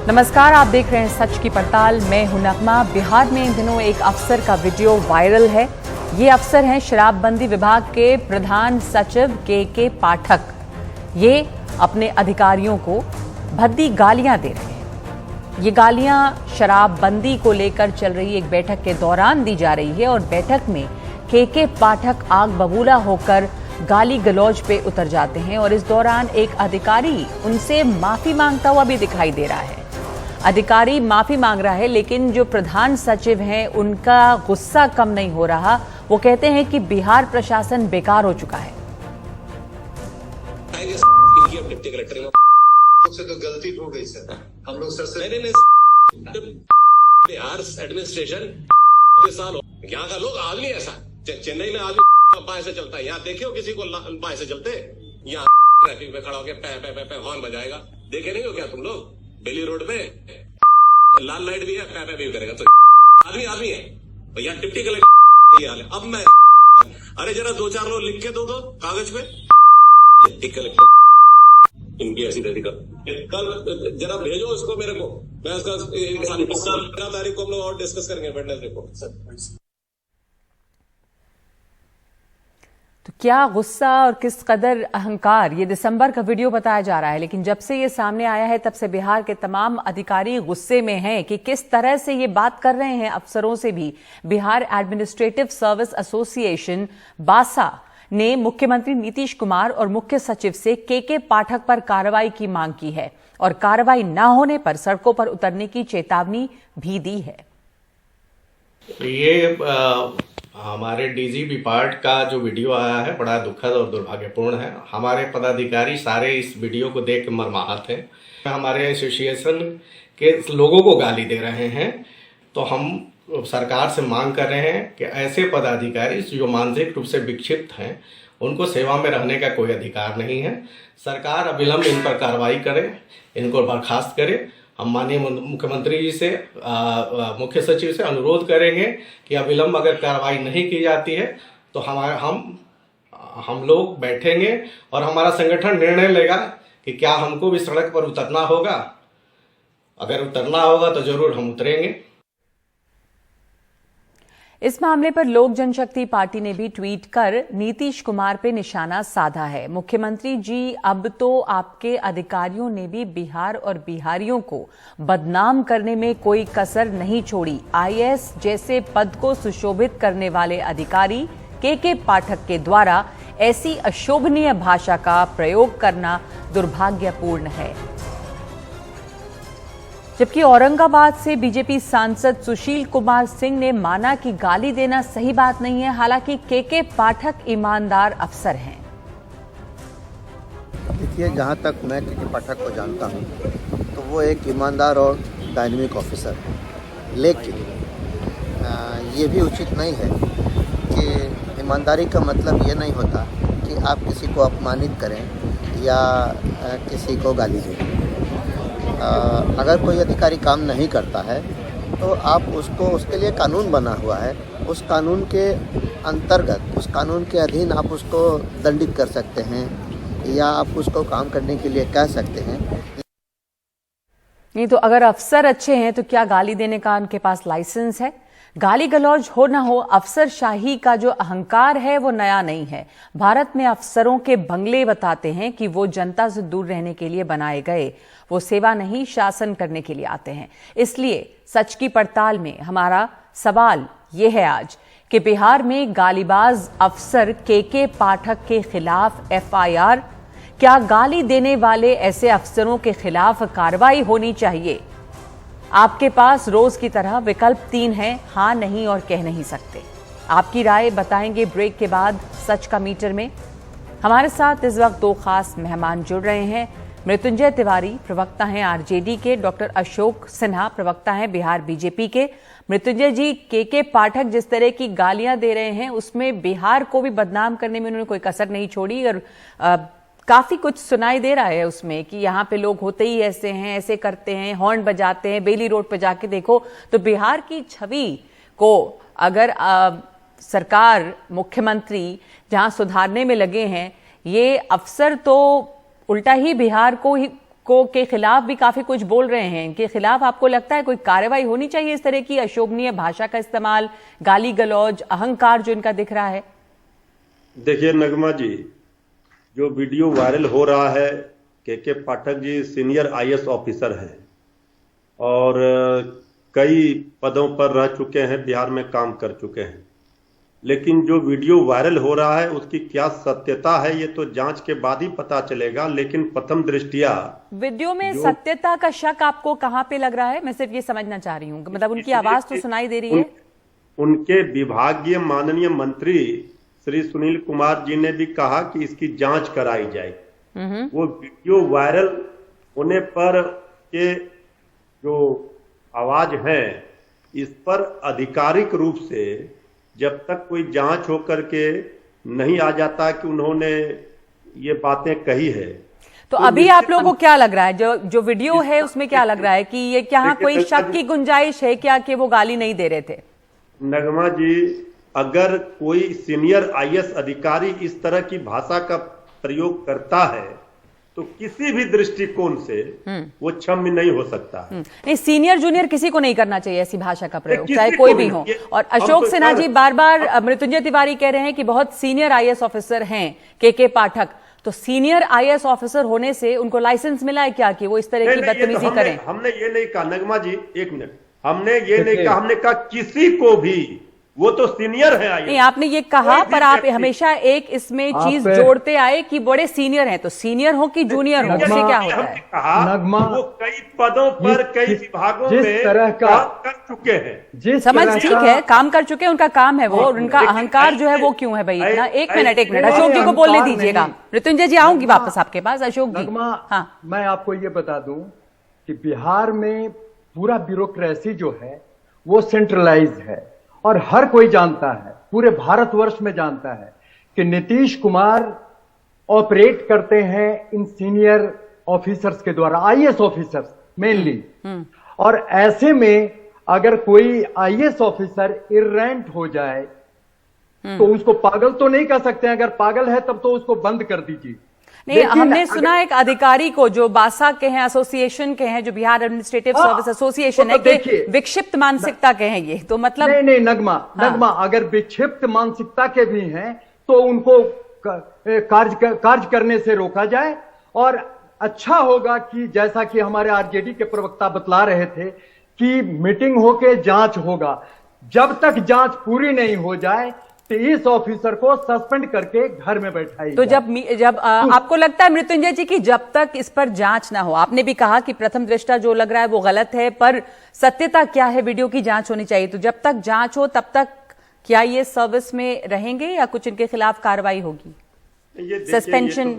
नमस्कार, आप देख रहे हैं सच की पड़ताल। मैं हूं नगमा। बिहार में इन दिनों एक अफसर का वीडियो वायरल है। ये अफसर हैं शराबबंदी विभाग के प्रधान सचिव के पाठक। ये अपने अधिकारियों को भद्दी गालियां दे रहे हैं। ये गालियां शराबबंदी को लेकर चल रही एक बैठक के दौरान दी जा रही है और बैठक में के पाठक आग बबूला होकर गाली गलौज पे उतर जाते हैं और इस दौरान एक अधिकारी उनसे माफी मांगता हुआ भी दिखाई दे रहा है। अधिकारी माफी मांग रहा है, लेकिन जो प्रधान सचिव हैं उनका गुस्सा कम नहीं हो रहा। वो कहते हैं कि बिहार प्रशासन बेकार हो चुका है। से तो गलती हो गई सर, हम लोग सर से बिहार एडमिनिस्ट्रेशन साल हो, यहाँ का लोग आदमी ऐसा, चेन्नई में आदमी बाएं से चलता है, यहाँ देखियो किसी को बाएं से चलते, यहाँ ट्रैफिक में खड़ा होकर पे हॉर्न बजाएगा। देखे नहीं हो क्या तुम लोग? बेली रोड पे लाल लाइट भी है, पे भी करेगा, तो आदमी है। तो यहाँ डिप्टी कलेक्टर ये हाल है। अब मैं अरे जरा 2-4 लोग लिख के दो कागज पे, डिप्टी कलेक्टर इनकी ऐसी तैसी कल जरा भेजो इसको मेरे को, मैं उसका 15 तारीख को हम लोग और डिस्कस करेंगे वेडनेसडे को। तो क्या गुस्सा और किस कदर अहंकार, ये दिसंबर का वीडियो बताया जा रहा है, लेकिन जब से ये सामने आया है तब से बिहार के तमाम अधिकारी गुस्से में हैं कि किस तरह से ये बात कर रहे हैं अफसरों से भी। बिहार एडमिनिस्ट्रेटिव सर्विस एसोसिएशन बासा ने मुख्यमंत्री नीतीश कुमार और मुख्य सचिव से के पाठक पर कार्रवाई की मांग की है और कार्रवाई न होने पर सड़कों पर उतरने की चेतावनी भी दी है। ये हमारे डीजीपी पार्ट का जो वीडियो आया है बड़ा दुखद और दुर्भाग्यपूर्ण है। हमारे पदाधिकारी सारे इस वीडियो को देख मर्माहत हैं। हमारे एसोसिएशन के लोगों को गाली दे रहे हैं, तो हम सरकार से मांग कर रहे हैं कि ऐसे पदाधिकारी जो मानसिक रूप से विक्षिप्त हैं उनको सेवा में रहने का कोई अधिकार नहीं है। सरकार अविलंब इन पर कार्रवाई करे, इनको बर्खास्त करे। हम माननीय मुख्यमंत्री जी से मुख्य सचिव से अनुरोध करेंगे कि अविलंब अगर कार्रवाई नहीं की जाती है तो हम लोग बैठेंगे और हमारा संगठन निर्णय लेगा कि क्या हमको भी सड़क पर उतरना होगा। अगर उतरना होगा तो जरूर हम उतरेंगे। इस मामले पर लोक जनशक्ति पार्टी ने भी ट्वीट कर नीतीश कुमार पे निशाना साधा है। मुख्यमंत्री जी, अब तो आपके अधिकारियों ने भी बिहार और बिहारियों को बदनाम करने में कोई कसर नहीं छोड़ी। आईएएस जैसे पद को सुशोभित करने वाले अधिकारी के पाठक के द्वारा ऐसी अशोभनीय भाषा का प्रयोग करना दुर्भाग्यपूर्ण है। जबकि औरंगाबाद से बीजेपी सांसद सुशील कुमार सिंह ने माना कि गाली देना सही बात नहीं है। हालांकि के पाठक ईमानदार अफसर हैं। देखिए, जहां तक मैं के पाठक को जानता हूं तो वो एक ईमानदार और डायनेमिक ऑफिसर है, लेकिन ये भी उचित नहीं है कि ईमानदारी का मतलब ये नहीं होता कि आप किसी को अपमानित करें या किसी को गाली दें। अगर कोई अधिकारी काम नहीं करता है तो आप उसके लिए कानून बना हुआ है, उस कानून के अंतर्गत, उस कानून के अधीन आप उसको दंडित कर सकते हैं या आप उसको काम करने के लिए कह सकते हैं। नहीं तो अगर अफसर अच्छे हैं तो क्या गाली देने का उनके पास लाइसेंस है? गाली गलौज हो ना हो, अफसरशाही का जो अहंकार है वो नया नहीं है। भारत में अफसरों के बंगले बताते हैं कि वो जनता से दूर रहने के लिए बनाए गए, वो सेवा नहीं शासन करने के लिए आते हैं। इसलिए सच की पड़ताल में हमारा सवाल ये है आज कि बिहार में गालीबाज अफसर के पाठक के खिलाफ एफआईआर, क्या गाली देने वाले ऐसे अफसरों के खिलाफ कार्रवाई होनी चाहिए? आपके पास रोज की तरह विकल्प 3 हैं, हां, नहीं और कह नहीं सकते। आपकी राय बताएंगे ब्रेक के बाद सच का मीटर में। हमारे साथ इस वक्त 2 खास मेहमान जुड़ रहे हैं। मृत्युंजय तिवारी प्रवक्ता हैं आरजेडी के, डॉक्टर अशोक सिन्हा प्रवक्ता हैं बिहार बीजेपी के। मृत्युंजय जी, के पाठक जिस तरह की गालियां दे रहे हैं उसमें बिहार को भी बदनाम करने में उन्होंने कोई कसर नहीं छोड़ी और काफी कुछ सुनाई दे रहा है उसमें कि यहाँ पे लोग होते ही ऐसे हैं, ऐसे करते हैं, हॉर्न बजाते हैं। बेली रोड पे जाके देखो तो बिहार की छवि को अगर सरकार, मुख्यमंत्री जहां सुधारने में लगे हैं, ये अफसर तो उल्टा ही बिहार को के खिलाफ भी काफी कुछ बोल रहे हैं। इनके खिलाफ आपको लगता है कोई कार्रवाई होनी चाहिए इस तरह की अशोभनीय भाषा का इस्तेमाल, गाली गलौज, अहंकार जो इनका दिख रहा है? देखिए नगमा जी, जो वीडियो वायरल हो रहा है, के Pathak ji senior IAS officer हैं और कई पदों पर रह चुके हैं, बिहार में काम कर चुके हैं। लेकिन जो वीडियो वायरल हो रहा है उसकी क्या सत्यता है ये तो जांच के बाद ही पता चलेगा। लेकिन प्रथम दृष्टिया वीडियो में सत्यता का शक आपको कहां पे लग रहा है? मैं सिर्फ ये समझना चाह रही हूँ, मतलब उनकी आवाज तो सुनाई दे रही है। उनके विभागीय माननीय मंत्री श्री सुनील कुमार जी ने भी कहा कि इसकी जांच कराई जाए। वो वीडियो वायरल होने पर के जो आवाज है इस पर आधिकारिक रूप से जब तक कोई जांच होकर के नहीं आ जाता कि उन्होंने ये बातें कही है तो अभी आप लोगों को क्या लग रहा है, जो वीडियो है उसमें क्या लग रहा है कि ये क्या कोई शक की गुंजाइश है क्या कि वो गाली नहीं दे रहे थे? नगमा जी, अगर कोई सीनियर आईएएस अधिकारी इस तरह की भाषा का प्रयोग करता है तो किसी भी दृष्टिकोण से वो क्षम्य नहीं हो सकता है। नहीं, सीनियर जूनियर किसी को नहीं करना चाहिए ऐसी भाषा का प्रयोग, चाहे कोई भी हो। और अशोक सिन्हा जी बार बार मृत्युंजय तिवारी कह रहे हैं कि बहुत सीनियर आईएएस ऑफिसर हैं के पाठक, तो सीनियर आईएएस ऑफिसर होने से उनको लाइसेंस मिला है क्या कि वो इस तरह की बदतमीजी करें? हमने ये नहीं कहा नगमा जी, एक मिनट, हमने ये नहीं कहा, हमने कहा किसी को भी, वो तो सीनियर है। नहीं, आपने ये कहा पर आप हमेशा एक इसमें चीज जोड़ते आए कि बड़े सीनियर हैं, तो सीनियर हो कि जूनियर हो, उससे क्या होता है? नगमा, वो कई पदों पर कई विभागों में काम कर चुके हैं। समझ ठीक है, काम कर चुके हैं, उनका काम है वो, और उनका अहंकार जो है वो क्यों है भाई इतना? एक मिनट अशोक जी को बोलने दीजिएगा। मृत्युंजय जी आऊंगी वापस आपके पास। अशोक जी, हाँ, मैं आपको ये बता दूं कि बिहार में पूरा ब्यूरोक्रेसी जो है वो सेंट्रलाइज है और हर कोई जानता है, पूरे भारतवर्ष में जानता है कि नीतीश कुमार ऑपरेट करते हैं इन सीनियर ऑफिसर्स के द्वारा, आईएएस ऑफिसर्स मेनली। और ऐसे में अगर कोई आईएएस ऑफिसर इर्रेंट हो जाए तो उसको पागल तो नहीं कह सकते हैं, अगर पागल है तब तो उसको बंद कर दीजिए। नहीं, हमने सुना एक अधिकारी को जो बासा के हैं, एसोसिएशन के हैं, जो बिहार एडमिनिस्ट्रेटिव सर्विस एसोसिएशन है, कि विक्षिप्त मानसिकता के हैं ये, तो मतलब नहीं नगमा, अगर विक्षिप्त मानसिकता के भी हैं तो उनको कार्य करने से रोका जाए। और अच्छा होगा कि जैसा कि हमारे आरजेडी के प्रवक्ता बतला रहे थे कि मीटिंग होके जांच होगा, जब तक जांच पूरी नहीं हो जाए तो इस ऑफिसर को सस्पेंड करके घर में बैठाई। तो जब आपको लगता है मृत्युंजय जी कि जब तक इस पर जांच ना हो, आपने भी कहा कि प्रथम दृष्टया जो लग रहा है वो गलत है, पर सत्यता क्या है, वीडियो की जांच होनी चाहिए, तो जब तक जांच हो तब तक क्या ये सर्विस में रहेंगे या कुछ इनके खिलाफ कार्रवाई होगी? सस्पेंशन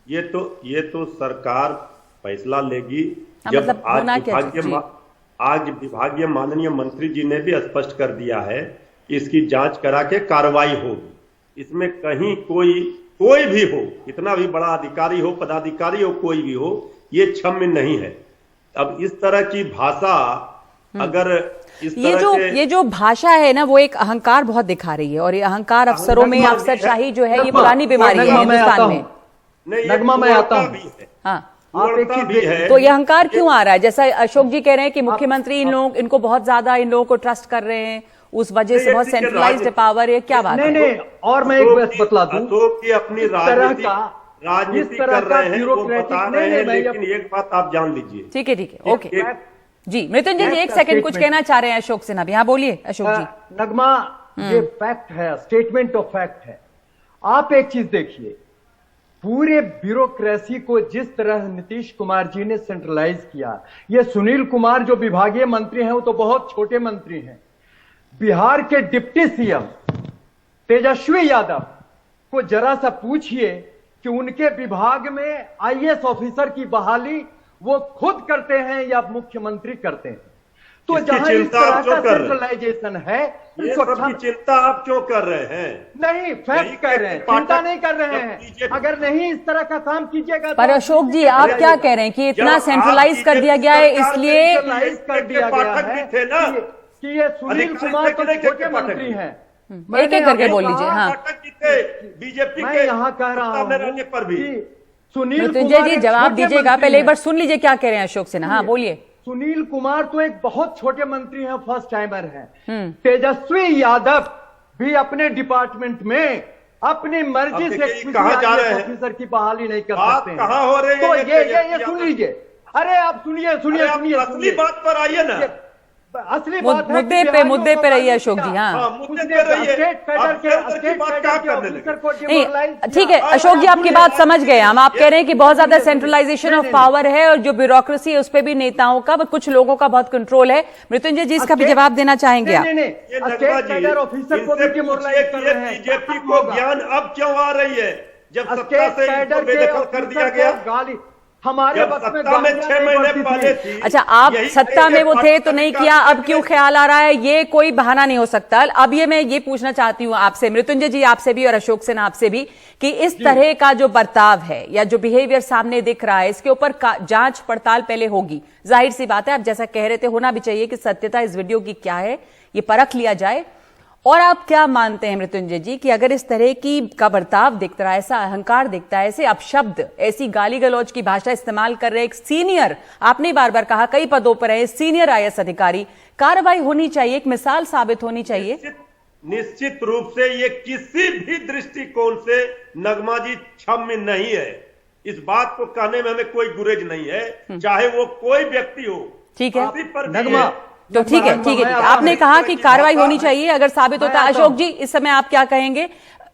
ये तो सरकार फैसला लेगी। जब आज विभागीय माननीय मंत्री जी ने भी स्पष्ट कर दिया है इसकी जांच करा के कार्रवाई होगी। इसमें कहीं कोई भी हो, कितना भी बड़ा अधिकारी हो, पदाधिकारी हो, कोई भी हो, ये क्षम्य नहीं है। अब इस तरह की भाषा अगर ये जो भाषा है ना वो एक अहंकार बहुत दिखा रही है, और ये अहंकार अफसरों में, अफसरशाही जो है ये पुरानी बीमारी है हिंदुस्तान में। नगमा मैं आता हूँ, तो ये अहंकार क्यों आ रहा है? जैसा अशोक जी कह रहे हैं कि मुख्यमंत्री इनको बहुत ज्यादा इन लोगों को ट्रस्ट कर रहे हैं, उस वजह से बहुत सेंट्रलाइज्ड पावर है, क्या बात है? नहीं, और मैं एक बात बतला दूं, कि अपनी राजनीति कर रहे हैं, वो बता रहे हैं, लेकिन एक बात आप जान लीजिए। ठीक है, ओके जी। मृत्युंजय जी एक सेकंड कुछ कहना चाह रहे हैं अशोक सिन्हा भी, हाँ बोलिए अशोक जी। नगमा, ये फैक्ट है, स्टेटमेंट ऑफ फैक्ट है। आप एक चीज देखिए, पूरे ब्यूरोक्रेसी को जिस तरह नीतीश कुमार जी ने सेंट्रलाइज किया, ये सुनील कुमार जो विभागीय मंत्री हैं वो तो बहुत छोटे मंत्री हैं। बिहार के डिप्टी सीएम तेजस्वी यादव को जरा सा पूछिए कि उनके विभाग में आईएएस ऑफिसर की बहाली वो खुद करते हैं या मुख्यमंत्री करते हैं? तो जहां इस तरह का सेंट्रलाइजेशन है, इसको चिंता आप क्यों कर रहे हैं? नहीं, फैक्ट कह रहे हैं, चिंता नहीं कर रहे हैं। अगर नहीं इस तरह का काम कीजिएगा पर अशोक जी आप क्या कह रहे हैं कि इतना सेंट्रलाइज कर दिया गया है, इसलिए कर दिया गया है कि ये सुनील कुमार तो छोटे मंत्री हैं। एक एक करके बोल लीजिए। हाँ, बीजेपी मैं यहाँ कह रहा हूँ पर भी सुनील मृत्युंजय कुमार जी एक जवाब छोटे दीजिएगा, मंत्री पहले एक हैं। बार सुन लीजिए क्या कह रहे हैं अशोक सिन्हा। हाँ बोलिए। सुनील कुमार तो एक बहुत छोटे मंत्री हैं, फर्स्ट टाइमर हैं। तेजस्वी यादव भी अपने डिपार्टमेंट में अपनी मर्जी अब से देखिए, किसी कहाँ जा रहे IAS हैं? ऑफिसर की बहाली नहीं कर बात सकते हैं। कहाँ हो रही है? तो ये सुन लीजिए। अरे आप सुनिए अरे आप असली बात पर आइए ना। असली बात है कि मुद्दे पे रहिए अशोक जी। हाँ हाँ, मुद्दे पे रहिए। स्टेट कैडर आप कैडर की बात कहाँ करने लगे? ऑफिसर को नहीं demoralize ठीक है किया। अशोक जी, आपकी बात समझ गए हम। आप कह रहे हैं कि बहुत ज्यादा सेंट्रलाइजेशन ऑफ पावर है और जो ब्यूरोक्रेसी है उस पे भी नेताओं का, कुछ लोगों का बहुत कंट्रोल है। मृत्युंजय जी इसका भी जवाब देना चाहेंगे आप? नहीं, ये स्टेट नगमा जी, कैडर ऑफिसर को भी इनसे demoralize पूछिए कर कि ये रहे हैं। बीजेपी खत्म को होगा। ज्ञान अब क्यों आ रही है, जब सत्ता स्टेट से इनको कैडर के बेदखल कर दिया ऑफिसर गया। को गाली हमारे जब वक्त में सत्ता में गालियां 6 नहीं महीने पड़ती पहले थी। थी। अच्छा, आप यही सत्ता में वो थे तो नहीं किया, अब क्यों का ख्याल आ रहा है? ये कोई बहाना नहीं हो सकता। अब ये मैं ये पूछना चाहती हूं आपसे, मृत्युंजय जी आपसे भी और अशोक सिन्हा आपसे भी, कि इस तरह का जो बर्ताव है या जो बिहेवियर सामने दिख रहा है, इसके ऊपर जांच पड़ताल पहले होगी। जाहिर सी बात है, आप जैसा कह रहे थे, होना भी चाहिए कि सत्यता इस वीडियो की क्या है ये परख लिया जाए। और आप क्या मानते हैं मृत्युंजय जी कि अगर इस तरह की का बर्ताव दिखता है, ऐसा अहंकार दिखता है, ऐसे अपशब्द, ऐसी गाली गलौज की भाषा इस्तेमाल कर रहे एक सीनियर, आपने बार बार कहा कई पदों पर है, सीनियर IAS अधिकारी, कार्रवाई होनी चाहिए, एक मिसाल साबित होनी चाहिए। निश्चित रूप से ये किसी भी दृष्टिकोण से नगमा जी क्षम्य नहीं है। इस बात को कहने में हमें कोई गुरेज नहीं है, चाहे वो कोई व्यक्ति हो। ठीक है किसी पर भी नगमा, है। तो ठीक है, ठीक है, आपने कहा कि कार्रवाई होनी चाहिए अगर साबित होता है। अशोक जी इस समय आप क्या कहेंगे?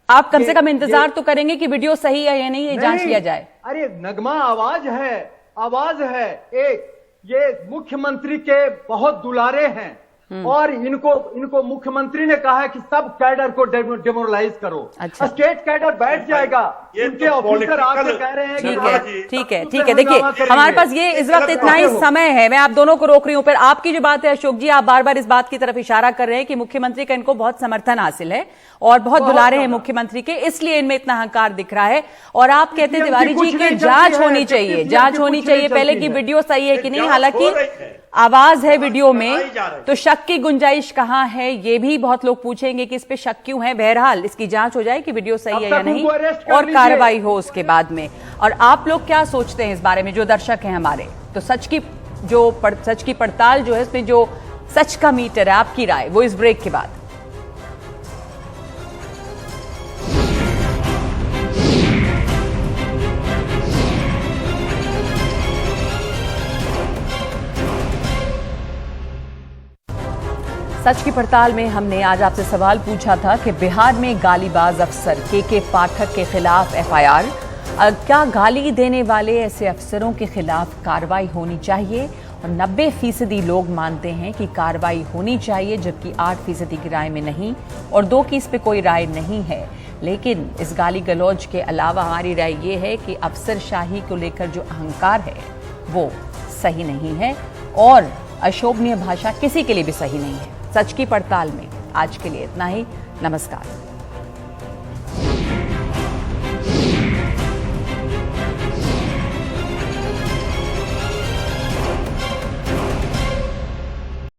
आप कम से कम इंतजार तो करेंगे कि वीडियो सही है या नहीं, ये जांच लिया जाए। अरे नगमा आवाज है एक, ये मुख्यमंत्री के बहुत दुलारे हैं और इनको मुख्यमंत्री ने कहा है कि सब कैडर को डेमोरलाइज करो। अच्छा। स्टेट कैडर बैठ जाएगा, ये उनके तो ऑफिसर आके political- कह रहे हैं कि ठीक है, जी। ठीक है, उसे ठीक है। देखिए हंगामा करेंगे। हमारे पास ये इस वक्त इतना ही समय है, मैं आप दोनों को रोक रही हूं। पर आपकी जो बात है अशोक जी, आप बार बार इस बात की तरफ इशारा कर रहे हैं कि मुख्यमंत्री का इनको बहुत समर्थन हासिल है और बहुत दुलारे हैं मुख्यमंत्री के, इसलिए इनमें इतना अहंकार दिख रहा है। और आप कहते हैं तिवारी जी की जांच होनी चाहिए, जांच होनी चाहिए पहले कि वीडियो सही है कि नहीं। हालांकि आवाज है वीडियो में, तो शक की गुंजाइश कहां है ये भी बहुत लोग पूछेंगे कि इस पे शक क्यों है। बहरहाल इसकी जांच हो जाए कि वीडियो सही है या नहीं और कार्रवाई हो उसके बाद में। और आप लोग क्या सोचते हैं इस बारे में, जो दर्शक हैं हमारे? तो सच की पड़ताल जो है, इसमें जो सच का मीटर है, आपकी राय वो इस ब्रेक के बाद। सच की पड़ताल में हमने आज आपसे सवाल पूछा था कि बिहार में गालीबाज अफसर के पाठक के खिलाफ FIR, क्या गाली देने वाले ऐसे अफसरों के खिलाफ कार्रवाई होनी चाहिए? और 90% लोग मानते हैं कि कार्रवाई होनी चाहिए, जबकि 8% की राय में नहीं, और 2 की इस पे कोई राय नहीं है। लेकिन इस गाली गलौज के अलावा हमारी राय ये है कि अफसरशाही को लेकर जो अहंकार है वो सही नहीं है और अशोभनीय भाषा किसी के लिए भी सही नहीं है। सच की पड़ताल में आज के लिए इतना ही। नमस्कार।